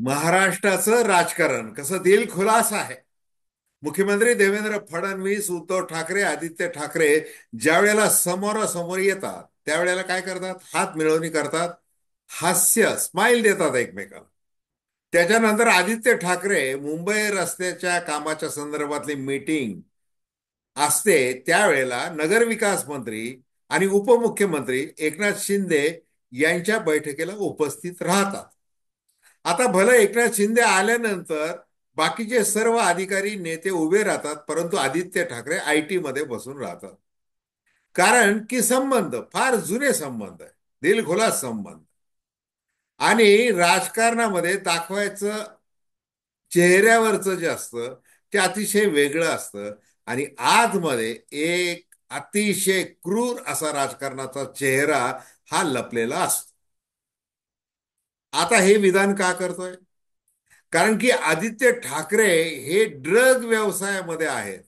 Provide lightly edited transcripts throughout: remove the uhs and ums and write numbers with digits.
महाराष्ट्राचं राजकारण कसं दिलखुलास आहे. मुख्यमंत्री देवेंद्र फडणवीस, उद्धव ठाकरे, आदित्य ठाकरे ज्या वेळेला समोरासमोर येतात त्यावेळेला काय करतात? हात मिळवणी करतात, हास्य स्माइल देतात एकमेकाला. त्याच्यानंतर आदित्य ठाकरे मुंबई रस्त्याच्या कामाच्या संदर्भातली मीटिंग असते त्यावेळेला नगरविकास मंत्री आणि उपमुख्यमंत्री एकनाथ शिंदे यांच्या बैठकीला उपस्थित राहतात. आता भलं एकनाथ शिंदे आल्यानंतर बाकीचे सर्व अधिकारी नेते उभे राहतात, परंतु आदित्य ठाकरे आयटी मध्ये बसून राहतात. कारण की संबंध फार जुने संबंध आहे, दिलखुलास संबंध. आणि राजकारणामध्ये दाखवायचं चेहऱ्यावरचं जे असतं ते अतिशय वेगळं असतं आणि आतमध्ये एक अतिशय क्रूर असा राजकारणाचा चेहरा हा लपलेला असतो. आता हे विधान का करतोय? कारण की आदित्य ठाकरे हे ड्रग व्यवसायामध्ये आहेत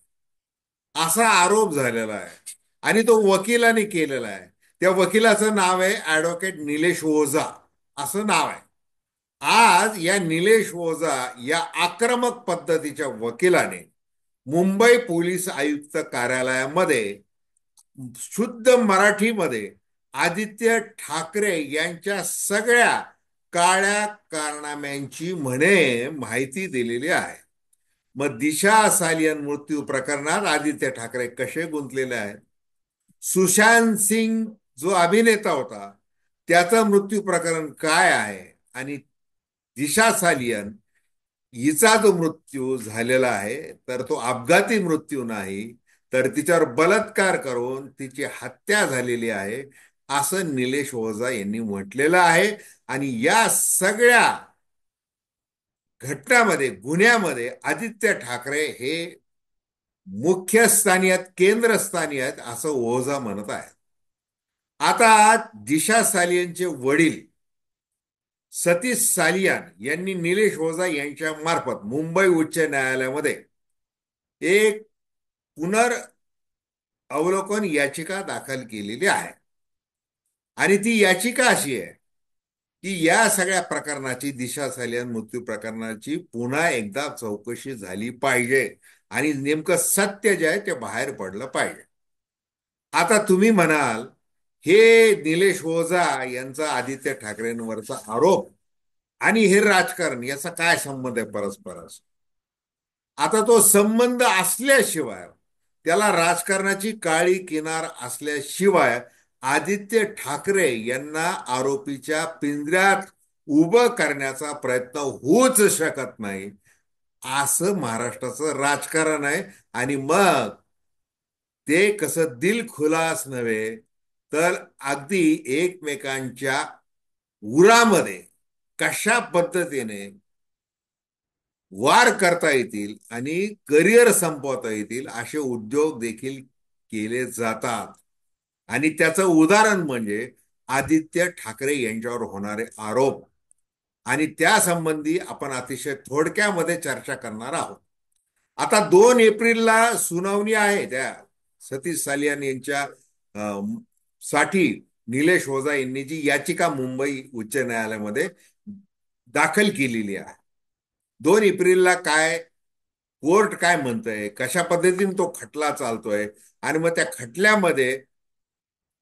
असा आरोप झालेला आहे आणि तो वकिलाने केलेला आहे. त्या वकिलाचं नाव आहे ऍडव्होकेट निलेश ओझा, असं नाव आहे. आज या निलेश ओझा या आक्रमक पद्धतीच्या वकिलाने मुंबई पोलीस आयुक्त कार्यालयामध्ये शुद्ध मराठीमध्ये आदित्य ठाकरे यांच्या सगळ्या काळ्या कारनाम्यांची म्हणे माहिती दिलेली आहे. मग दिशा सालियन मृत्यू प्रकरणात आदित्य ठाकरे कसे गुंतलेले आहेत? सुशांत सिंग जो अभिनेता होता त्याचं मृत्यू प्रकरण काय आहे? आणि दिशा सालियन हिचा जो मृत्यू झालेला आहे तर तो अपघाती मृत्यू नाही, तर तिच्यावर बलात्कार करून तिची हत्या झालेली आहे असं निलेश ओझा यांनी म्हटलेलं आहे. आणि या सगळ्या घटनामध्ये, गुन्ह्यामध्ये आदित्य ठाकरे हे मुख्य स्थानी आहेत, केंद्रस्थानी आहेत असं ओझा म्हणत आहे. आता दिशा सालियनचे वडील सतीश सालियान यांनी निलेश ओझा यांच्या मार्फत मुंबई उच्च न्यायालयामध्ये एक पुनर्अवलोकन याचिका दाखल केलेली आहे. आणि ती याचिका अशी आहे की या सगळ्या प्रकरणाची, दिशा सालियन मृत्यू प्रकरणाची पुन्हा एकदा चौकशी झाली पाहिजे आणि नेमकं सत्य जे आहे ते बाहेर पडलं पाहिजे. आता तुम्ही म्हणाल हे निलेश ओझा यांचा आदित्य ठाकरेंवरचा आरोप आणि हे राजकारण याचा काय संबंध आहे परस्पर? आता तो संबंध असल्याशिवाय, त्याला राजकारणाची काळी किनार असल्याशिवाय आदित्य ठाकरे यांना आरोपीच्या पिंजऱ्यात उभं करण्याचा प्रयत्न होऊच शकत नाही असं महाराष्ट्राचं राजकारण आहे. आणि मग ते कसं दिलखुलास नव्हे तर अगदी एकमेकांच्या उरामध्ये कशा पद्धतीने वार करता येतील आणि करिअर संपवता येतील असे उद्योग देखील केले जातात. आणि त्याचं उदाहरण म्हणजे आदित्य ठाकरे यांच्यावर होणारे आरोप. आणि त्यासंबंधी आपण अतिशय थोडक्यामध्ये चर्चा करणार आहोत. आता 2 एप्रिलला सुनावणी आहे त्या सतीश सालियान यांच्या साठी निलेश ओझा यांनी जी याचिका मुंबई उच्च न्यायालयामध्ये दाखल केलेली आहे. 2 एप्रिलला काय कोर्ट काय म्हणतंय, कशा पद्धतीने तो खटला चालतोय आणि मग त्या खटल्यामध्ये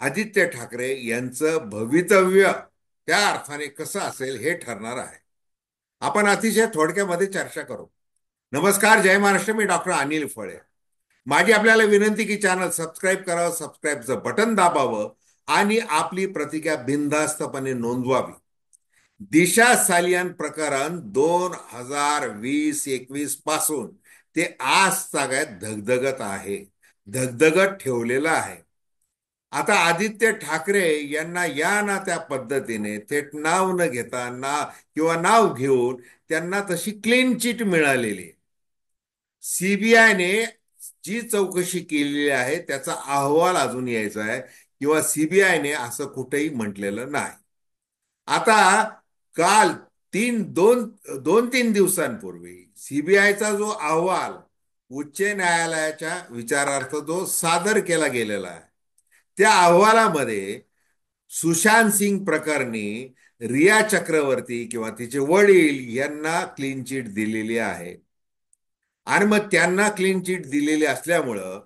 आदित्य ठाकरे यांचं भवितव्य त्या अर्थाने कसं असेल हे ठरणार आहे. आपण अतिशय थोडक्यामध्ये चर्चा करू. नमस्कार, जय महाराष्ट्र. मी डॉक्टर अनिल फळे. माझी आपल्याला विनंती की चॅनल सबस्क्राईब करावं, सबस्क्राईबचं बटन दाबावं आणि आपली प्रतिक्रिया बिनधास्तपणे नोंदवावी. दिशा सालियन प्रकरण 2020-21 पासून ते आज तागायत धगधगत आहे, धगधगत ठेवलेलं आहे. आता आदित्य ठाकरे यांना या ना त्या पद्धतीने थेट नाव न घेता किंवा नाव घेऊन त्यांना तशी क्लीन चिट मिळालेली. सीबीआयने जी चौकशी केलेली आहे त्याचा अहवाल अजून यायचा आहे किंवा सीबीआयने असं कुठेही म्हटलेलं नाही. आता काल दोन तीन दिवसांपूर्वी सीबीआयचा जो अहवाल उच्च न्यायालयाच्या विचारार्थ जो सादर केला गेलेला आहे त्या अहवालामध्ये सुशांत सिंग प्रकरणी रिया चक्रवर्ती किंवा तिचे वडील यांना क्लीन चिट दिलेली आहे. आणि मग त्यांना क्लीन चिट दिलेली असल्यामुळं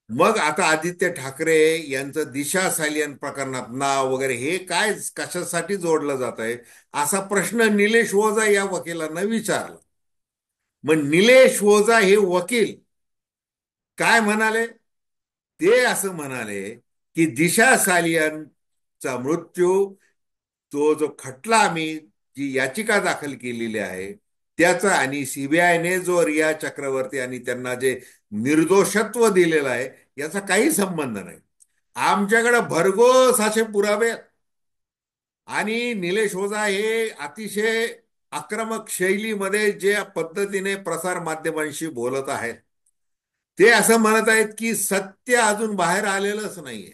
मग आता आदित्य ठाकरे यांचं दिशा सालियन प्रकरणात नाव वगैरे हे काय कशासाठी जोडलं जात आहे असा प्रश्न निलेश ओझा या वकिलांना विचारला. मग निलेश ओझा हे वकील काय म्हणाले? ते असं म्हणाले की दिशा सालियनचा मृत्यू, तो जो खटला आम्ही जी याचिका दाखल केलेली आहे त्याचा आणि सीबीआयने जो रिया चक्रवर्ती आणि त्यांना जे निर्दोषत्व दिलेलं आहे याचा काही संबंध नाही. आमच्याकडे भरघोस असे पुरावे आहेत. आणि निलेश ओझा हे अतिशय आक्रमक शैलीमध्ये जे पद्धतीने प्रसार माध्यमांशी बोलत आहेत ते असं म्हणत आहेत की सत्य अजून बाहेर आलेलंच नाहीये.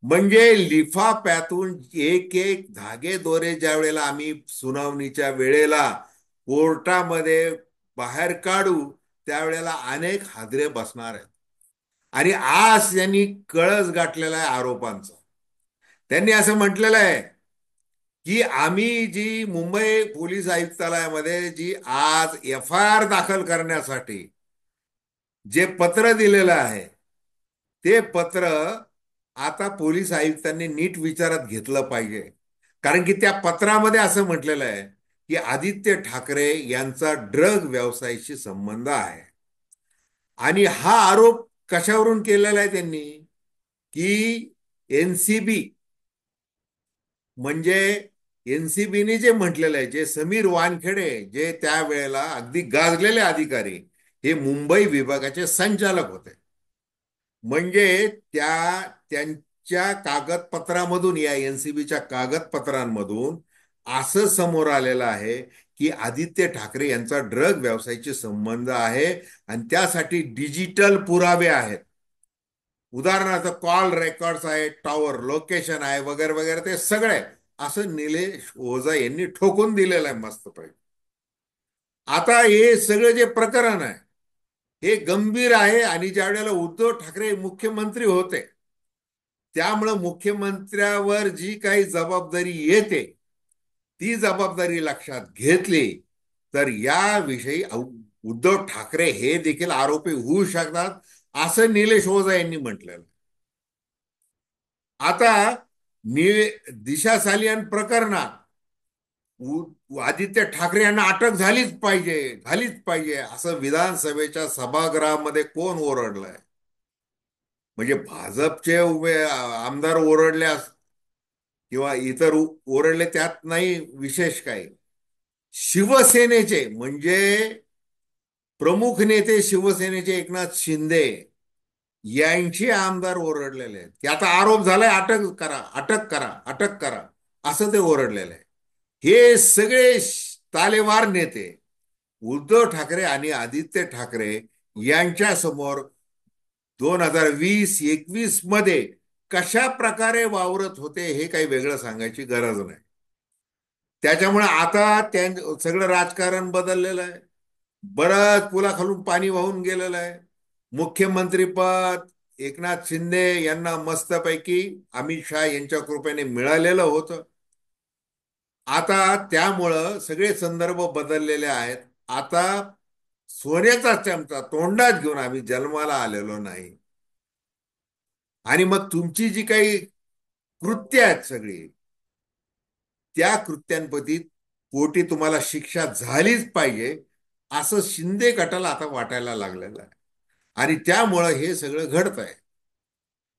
म्हणजे लिफाफ्यातून एक एक धागे दोरे ज्या वेळेला आम्ही सुनावणीच्या वेळेला कोर्टामध्ये बाहेर काढू त्यावेळेला अनेक हादरे बसणार आहेत. आणि आज त्यांनी कळस गाठलेला आहे आरोपांचा. त्यांनी असं म्हटलेलं आहे की आम्ही जी मुंबई पोलीस आयुक्तालयामध्ये जी आज एफ-आय-आर दाखल करण्यासाठी जे पत्र दिलेलं आहे ते पत्र आता पोलीस आयुक्तांनी नीट विचारात घेतलं पाहिजे. कारण की त्या पत्रामध्ये असं म्हटलेलं आहे की आदित्य ठाकरे यांचा ड्रग व्यवसायाशी संबंध आहे. आणि हा आरोप कशावरून केलेला आहे त्यांनी की एनसीबी म्हणजे एनसीबीने जे म्हटलेलं आहे, जे समीर वानखेडे जे त्यावेळेला अगदी गाजलेले अधिकारी हे मुंबई विभागाचे संचालक होते. म्हणजे त्यांच्या कागदपत्रामधून या एनसीबीच्या कागदपत्रांमधून असं समोर आलेलं आहे की आदित्य ठाकरे यांचा ड्रग व्यवसायाशी संबंध आहे आणि त्यासाठी डिजिटल पुरावे आहेत. उदाहरणार्थ कॉल रेकॉर्ड्स आहेत, टॉवर लोकेशन आहे वगैरे वगैरे ते सगळे असं निलेश ओझा यांनी ठोकून दिलेलं आहे मस्तपैकी. आता हे सगळं जे प्रकरण आहे हे गंभीर आहे आणि ज्या वेळेला उद्धव ठाकरे मुख्यमंत्री होते त्यामुळं मुख्यमंत्र्यावर जी काही जबाबदारी येते ती जबाबदारी लक्षात घेतली तर याविषयी उद्धव ठाकरे हे देखील आरोपी होऊ शकतात असं निलेश ओझा यांनी म्हटलेलं. आता दिशा सालियन प्रकरणात आदित्य ठाकरे यांना अटक झालीच पाहिजे असं विधानसभेच्या सभागृहामध्ये कोण ओरडलंय? म्हणजे भाजपचे आमदार ओरडल्यास किंवा इतर ओरडले त्यात नाही विशेष काही. शिवसेनेचे म्हणजे प्रमुख नेते शिवसेनेचे एकनाथ शिंदे यांचे आमदार ओरडलेले आहेत की आता आरोप झालाय, अटक करा, अटक करा, अटक करा असं ते ओरडलेलं आहे. हे सगळे तालेवार नेते उद्धव ठाकरे आणि आदित्य ठाकरे यांच्या समोर 2020-21 मध्ये कशा प्रकारे वावरत होते हे काही वेगळं सांगायची गरज नाही. त्याच्यामुळे आता सगळं राजकारण बदललेलं आहे. बरंच पुलाखालून पाणी वाहून गेलेलं आहे. मुख्यमंत्रीपद एकनाथ शिंदे यांना मस्तपैकी अमित शहा यांच्या कृपेने मिळालेलं होतं. आता त्यामुळं सगळे संदर्भ बदललेले आहेत. आता सोन्याचा चमचा तोंडात घेऊन आम्ही जन्माला आलेलो नाही. आणि मग तुमची जी काही कृत्य आहेत सगळी त्या कृत्यांपती पोटी तुम्हाला शिक्षा झालीच पाहिजे असं शिंदे गटाला आता वाटायला लागलेलं आहे. आणि त्यामुळं हे सगळं घडत आहे.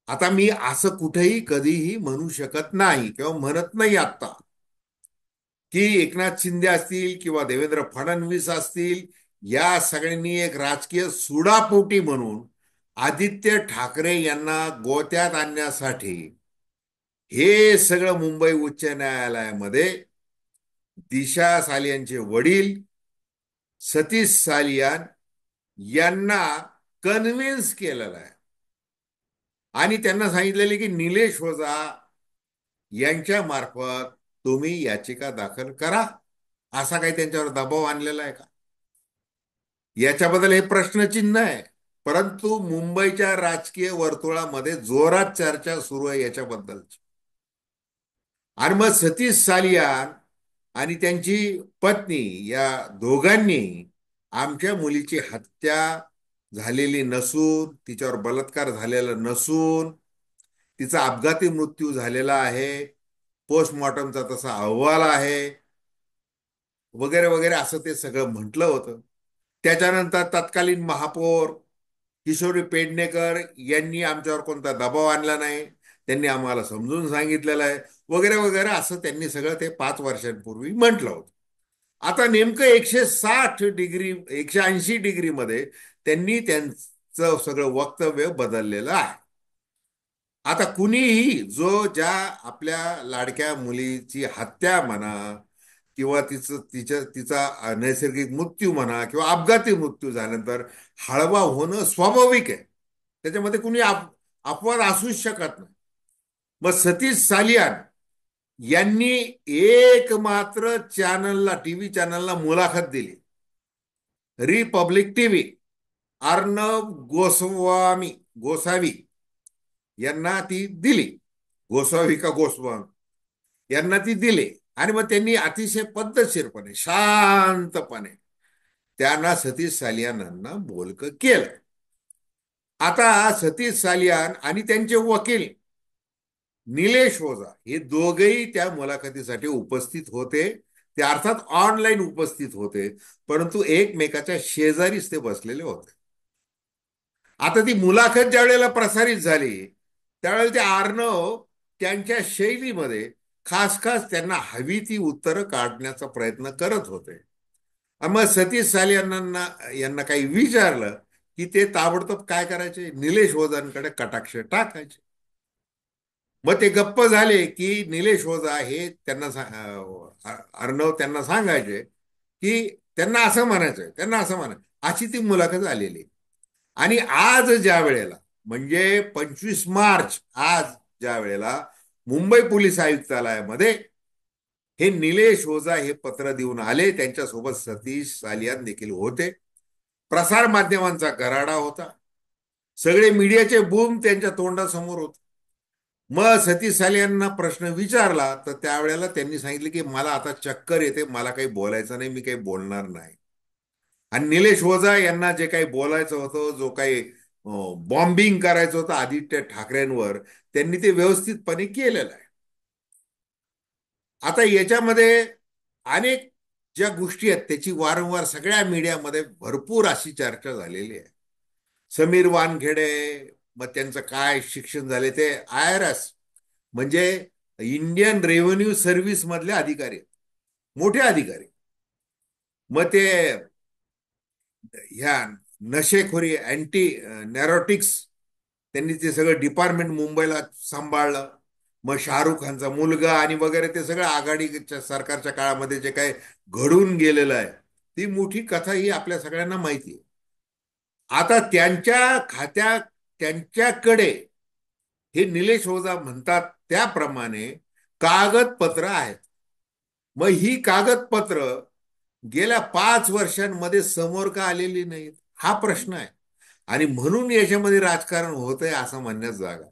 आता मी असं कुठेही कधीही म्हणू शकत नाही किंवा म्हणत नाही आता की एकनाथ शिंदे असतील किंवा देवेंद्र फडणवीस असतील या सगळ्यांनी एक राजकीय सुडापोटी म्हणून आदित्य ठाकरे यांना गोत्यात आणण्यासाठी हे सगळं मुंबई उच्च न्यायालयामध्ये दिशा सालियनचे वडील सतीश सालियन यांना कन्व्हिन्स केलेलं आहे. आणि त्यांना सांगितलेले की निलेश ओझा यांच्या मार्फत तुम्ही याचिका दाखल करा. असा काही त्यांच्यावर दबाव आणलेला आहे का? याच्याबद्दल हे प्रश्नचिन्ह आहे. परंतु मुंबईच्या राजकीय वर्तुळामध्ये जोरात चर्चा सुरू आहे याच्याबद्दलची. आणि मग सतीश सालियान आणि त्यांची पत्नी या दोघांनी आमच्या मुलीची हत्या झालेली नसून, तिच्यावर बलात्कार झालेला नसून, तिचा अपघाती मृत्यू झालेला आहे, पोस्टमॉर्टमचा तसा अहवाल आहे, वगैरे वगैरे असं ते सगळं म्हटलं होतं. त्याच्यानंतर तत्कालीन महापौर किशोरी पेडणेकर यांनी आमच्यावर कोणता दबाव आणला नाही, त्यांनी आम्हाला समजून सांगितलेलं आहे, वगैरे वगैरे असं त्यांनी सगळं ते 5 वर्षांपूर्वी म्हटलं होतं. आता नेमकं 160 डिग्री, 180 डिग्री मध्ये त्यांनी त्यांचं सगळं वक्तव्य बदललेलं आहे. आता कुणीही जो ज्या आपल्या लाडक्या मुलीची हत्या म्हणा किंवा तिचा नैसर्गिक मृत्यू म्हणा किंवा अपघाती मृत्यू झाल्यानंतर हळवा होणं स्वाभाविक आहे, त्याच्यामध्ये कुणी अपवाद असूच शकत नाही. मग सतीश सालियान यांनी एकमात्र चॅनलला, टीव्ही चॅनलला मुलाखत दिली, रिपब्लिक टीव्ही. अर्णब गोसावी यांना ती दिली, गोसावी का गोस्वामी यांना ती दिली. आणि मग त्यांनी अतिशय पद्धतशीरपणे, शांतपणे त्यांना सतीश सालियानांना बोलकं केलं. आता सतीश सालियान आणि त्यांचे वकील निलेश ओझा हे दोघेही त्या मुलाखतीसाठी उपस्थित होते. ते अर्थात ऑनलाईन उपस्थित होते, परंतु एकमेकाच्या शेजारीच ते बसलेले होते. आता ती मुलाखत ज्या वेळेला प्रसारित झाली त्यावेळेला ते अर्णव त्यांच्या शैलीमध्ये खास खास त्यांना हवी ती उत्तरं काढण्याचा प्रयत्न करत होते. मग सतीश यांना काही विचारलं की ते ताबडतोब काय करायचे, निलेश ओझांकडे कटाक्ष टाकायचे. मग ते गप्प झाले की निलेश ओझा हे त्यांना अर्णव त्यांना सांगायचे की त्यांना असं म्हणायचंय, त्यांना असं म्हणायचं. अशी ती मुलाखत आलेली. आणि आज ज्या वेळेला म्हणजे 25 मार्च, आज ज्या वेळेला मुंबई पोलीस आयुक्तालयामध्ये हे निलेश ओझा हे पत्र देऊन आले, त्यांच्यासोबत सतीश सालियान देखील होते. प्रसार माध्यमांचा गराडा होता, सगळे मीडियाचे बूम त्यांच्या तोंडासमोर होते. मग सतीश सालियानना प्रश्न विचारला तर त्यावेळेला त्यांनी सांगितले की मला आता चक्कर येते, मला काही बोलायचं नाही, मी काही बोलणार नाही. आणि निलेश ओझा यांना जे काही बोलायचं होतं, जो काही बॉम्बिंग करायचं होतं आदित्य ठाकरेंवर, त्यांनी ते व्यवस्थितपणे केलेलं आहे. आता याच्यामध्ये अनेक ज्या गोष्टी आहेत त्याची वारंवार सगळ्या मीडियामध्ये भरपूर अशी चर्चा झालेली आहे. समीर वानखेडे, मग त्यांचं काय शिक्षण झाले, ते IRS म्हणजे इंडियन रेव्हेन्यू सर्व्हिस मधले अधिकारी, मोठे अधिकारी. मग ते ह्या नशेखोरी, अँटी नॅरोटिक्स, त्यांनी ते सगळं डिपार्टमेंट मुंबईला सांभाळलं. मग शाहरुख खानचा मुलगा आणि वगैरे ते सगळं आघाडीच्या सरकारच्या काळामध्ये जे काही घडून गेलेलं आहे, ती मोठी कथा ही आपल्या सगळ्यांना माहिती आहे. आता त्यांच्या खात्यात त्यांच्याकडे हे निलेश ओझा म्हणतात त्याप्रमाणे कागदपत्र आहेत. मग ही कागदपत्र गेल्या 5 वर्षांमध्ये समोर का आलेली नाहीत, हा प्रश्न आहे. आणि म्हणून याच्यामध्ये राजकारण होतंय असं म्हणण्यास जागा.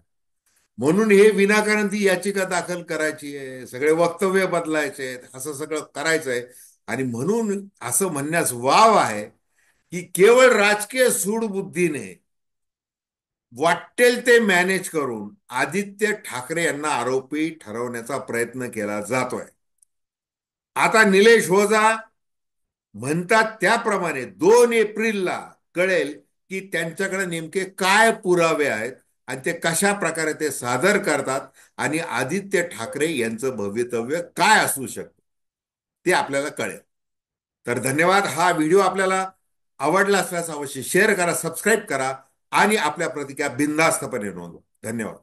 म्हणून हे विनाकारण ती याचिका दाखल करायची आहे, सगळे वक्तव्य बदलायचे आहेत, असं सगळं करायचंय. आणि म्हणून असं म्हणण्यास वाव आहे की केवळ राजकीय सूडबुद्धीने वाटेल ते मॅनेज करून आदित्य ठाकरे यांना आरोपी ठरवण्याचा प्रयत्न केला जातोय. आता निलेश ओझा म्हणतात त्याप्रमाणे 2 एप्रिलला कळेल की त्यांच्याकडे नेमके काय पुरावे आहेत आणि ते कशा प्रकारे ते सादर करतात आणि आदित्य ठाकरे यांचं भवितव्य काय असू शकतं ते आपल्याला कळेल. तर धन्यवाद. हा व्हिडिओ आपल्याला आवडला असल्यास अवश्य शेअर करा, सबस्क्राईब करा आणि आपल्या प्रतिक्रिया बिनधास्तपणे नोंदवा. धन्यवाद.